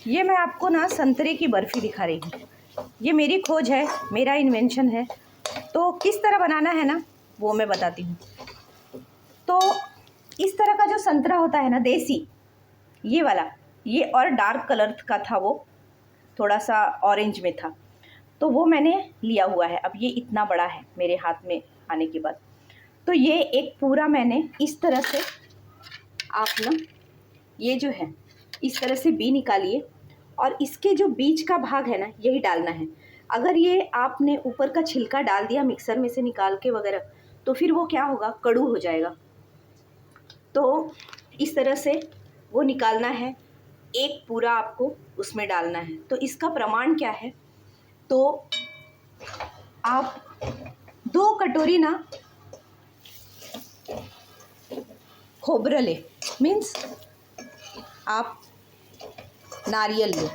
ये मैं आपको ना संतरे की बर्फ़ी दिखा रही हूँ। ये मेरी खोज है, मेरा इन्वेंशन है। तो किस तरह बनाना है ना, वो मैं बताती हूँ। तो इस तरह का जो संतरा होता है ना देसी, ये वाला, ये और डार्क कलर का था, वो थोड़ा सा ऑरेंज में था, तो वो मैंने लिया हुआ है। अब ये इतना बड़ा है मेरे हाथ में आने के बाद। तो ये एक पूरा मैंने इस तरह से, आप ना ये जो है इस तरह से बी निकालिए और इसके जो बीच का भाग है ना यही डालना है। अगर ये आपने ऊपर का छिलका डाल दिया मिक्सर में से निकाल के वगैरह, तो फिर वो क्या होगा, कड़ू हो जाएगा। तो इस तरह से वो निकालना है, एक पूरा आपको उसमें डालना है। तो इसका प्रमाण क्या है, तो आप 2 कटोरी ना खोबरा ले, मीन्स आप नारियल ले,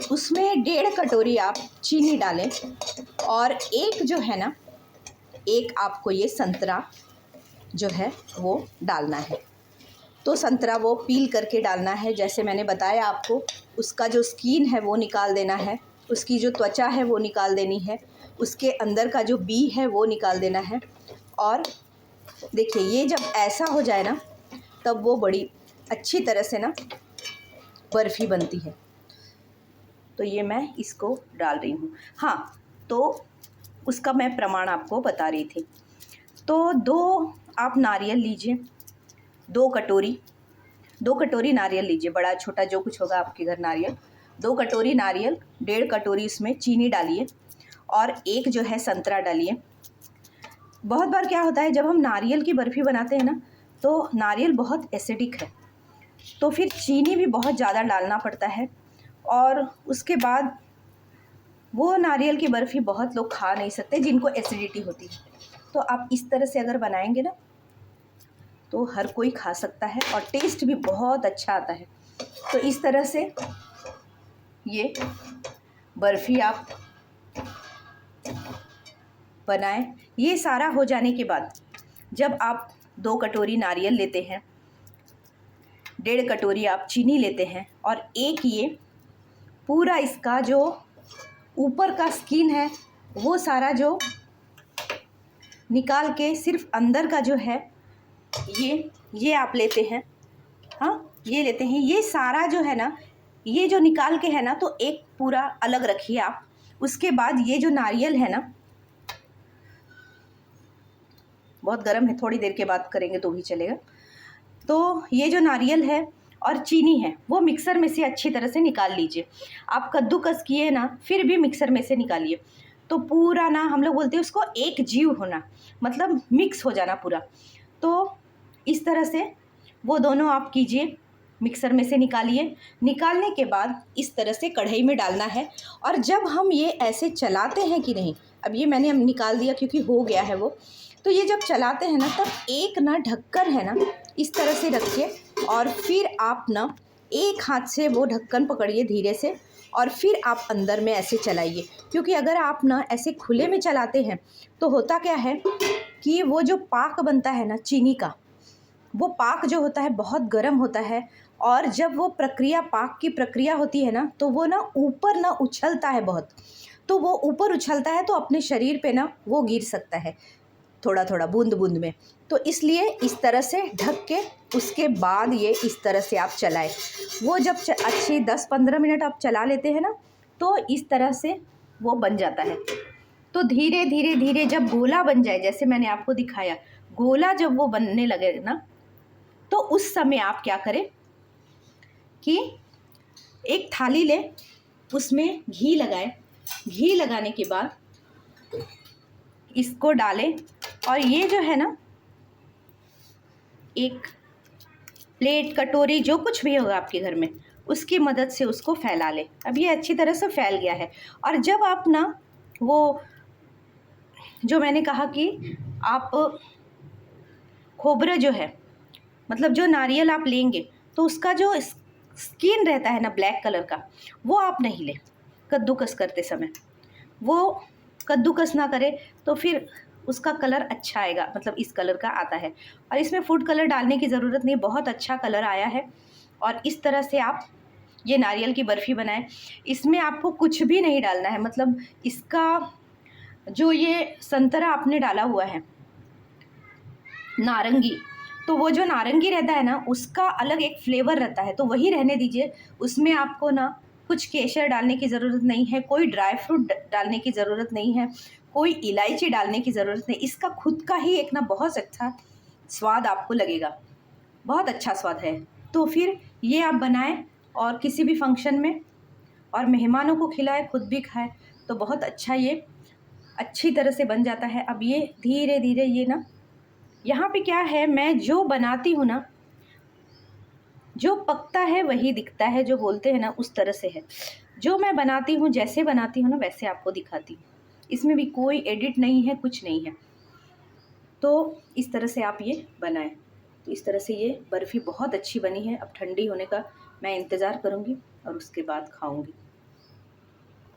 उसमें 1.5 कटोरी आप चीनी डालें और एक जो है ना, एक आपको ये संतरा जो है वो डालना है। तो संतरा वो पील करके डालना है, जैसे मैंने बताया आपको। उसका जो स्किन है वो निकाल देना है, उसकी जो त्वचा है वो निकाल देनी है, उसके अंदर का जो बी है वो निकाल देना है। और देखिए ये जब ऐसा हो जाए ना, तब वो बड़ी अच्छी तरह से ना बर्फ़ी बनती है। तो ये मैं इसको डाल रही हूँ। हाँ, तो उसका मैं प्रमाण आपको बता रही थी। तो 2 आप नारियल लीजिए, 2 कटोरी नारियल लीजिए, बड़ा छोटा जो कुछ होगा आपके घर नारियल। 2 कटोरी नारियल, 1.5 कटोरी इसमें चीनी डालिए और एक जो है संतरा डालिए। बहुत बार क्या होता है, जब हम नारियल की बर्फ़ी बनाते हैं ना, तो नारियल बहुत एसिडिक है, तो फिर चीनी भी बहुत ज़्यादा डालना पड़ता है। और उसके बाद वो नारियल की बर्फ़ी बहुत लोग खा नहीं सकते जिनको एसिडिटी होती है। तो आप इस तरह से अगर बनाएंगे ना, तो हर कोई खा सकता है और टेस्ट भी बहुत अच्छा आता है। तो इस तरह से ये बर्फ़ी आप बनाएं। ये सारा हो जाने के बाद जब आप 2 कटोरी नारियल लेते हैं, 1.5 कटोरी आप चीनी लेते हैं और एक ये पूरा इसका जो ऊपर का स्किन है वो सारा जो निकाल के सिर्फ अंदर का जो है ये आप लेते हैं। हाँ, ये लेते हैं, ये सारा जो है ना, ये जो निकाल के है ना, तो एक पूरा अलग रखिए आप। उसके बाद ये जो नारियल है ना, बहुत गर्म है, थोड़ी देर के बाद करेंगे तो भी चलेगा। तो ये जो नारियल है और चीनी है वो मिक्सर में से अच्छी तरह से निकाल लीजिए। आप कद्दूकस किए ना, फिर भी मिक्सर में से निकालिए। तो पूरा ना, हम लोग बोलते हैं उसको एक जीव होना, मतलब मिक्स हो जाना पूरा। तो इस तरह से वो दोनों आप कीजिए, मिक्सर में से निकालिए। निकालने के बाद इस तरह से कढ़ाई में डालना है। और जब हम ये ऐसे चलाते हैं कि नहीं, अब ये मैंने निकाल दिया क्योंकि हो गया है वो। तो ये जब चलाते हैं ना, तब एक ना ढक्कन है ना इस तरह से रखिए और फिर आप ना एक हाथ से वो ढक्कन पकड़िए धीरे से और फिर आप अंदर में ऐसे चलाइए। क्योंकि अगर आप ना ऐसे खुले में चलाते हैं तो होता क्या है कि वो जो पाक बनता है ना चीनी का, वो पाक जो होता है बहुत गर्म होता है। और जब वो प्रक्रिया, पाक की प्रक्रिया होती है ना, तो वो ना ऊपर ना उछलता है बहुत। तो वो ऊपर उछलता है तो अपने शरीर पे ना वो गिर सकता है थोड़ा थोड़ा, बूंद बूंद में। तो इसलिए इस तरह से ढक के उसके बाद ये इस तरह से आप चलाएं। वो जब अच्छी 10-15 मिनट आप चला लेते हैं ना, तो इस तरह से वो बन जाता है। तो धीरे धीरे धीरे जब गोला बन जाए, जैसे मैंने आपको दिखाया, गोला जब वो बनने लगे ना, तो उस समय आप क्या करें कि एक थाली लें, उसमें घी लगाएं। घी लगाने के बाद इसको डालें और ये जो है ना, एक प्लेट, कटोरी, जो कुछ भी होगा आपके घर में, उसकी मदद से उसको फैला लें। अब ये अच्छी तरह से फैल गया है। और जब आप ना वो जो मैंने कहा कि आप खोबरा जो है, मतलब जो नारियल आप लेंगे, तो उसका जो स्किन रहता है ना ब्लैक कलर का, वो आप नहीं लें कद्दूकस करते समय। वो कद्दूकस ना करें तो फिर उसका कलर अच्छा आएगा, मतलब इस कलर का आता है। और इसमें फूड कलर डालने की ज़रूरत नहीं, बहुत अच्छा कलर आया है। और इस तरह से आप ये नारियल की बर्फ़ी बनाएं। इसमें आपको कुछ भी नहीं डालना है, मतलब इसका जो ये संतरा आपने डाला हुआ है, नारंगी, तो वो जो नारंगी रहता है ना, उसका अलग एक फ्लेवर रहता है, तो वही रहने दीजिए। उसमें आपको ना कुछ केसर डालने की ज़रूरत नहीं है, कोई ड्राई फ्रूट डालने की ज़रूरत नहीं है, कोई इलायची डालने की ज़रूरत नहीं। इसका खुद का ही एक ना बहुत अच्छा स्वाद आपको लगेगा, बहुत अच्छा स्वाद है। तो फिर ये आप बनाएं और किसी भी फंक्शन में और मेहमानों को खिलाएं, खुद भी खाएं, तो बहुत अच्छा ये अच्छी तरह से बन जाता है। अब ये धीरे धीरे ये ना, यहाँ पे क्या है, मैं जो बनाती हूँ ना, जो पकता है वही दिखता है, जो बोलते हैं ना उस तरह से है। जो मैं बनाती हूँ, जैसे बनाती हूँ ना वैसे आपको दिखाती हूँ, इसमें भी कोई एडिट नहीं है, कुछ नहीं है। तो इस तरह से आप ये बनाएं। तो इस तरह से ये बर्फ़ी बहुत अच्छी बनी है। अब ठंडी होने का मैं इंतज़ार करूँगी और उसके बाद खाऊँगी।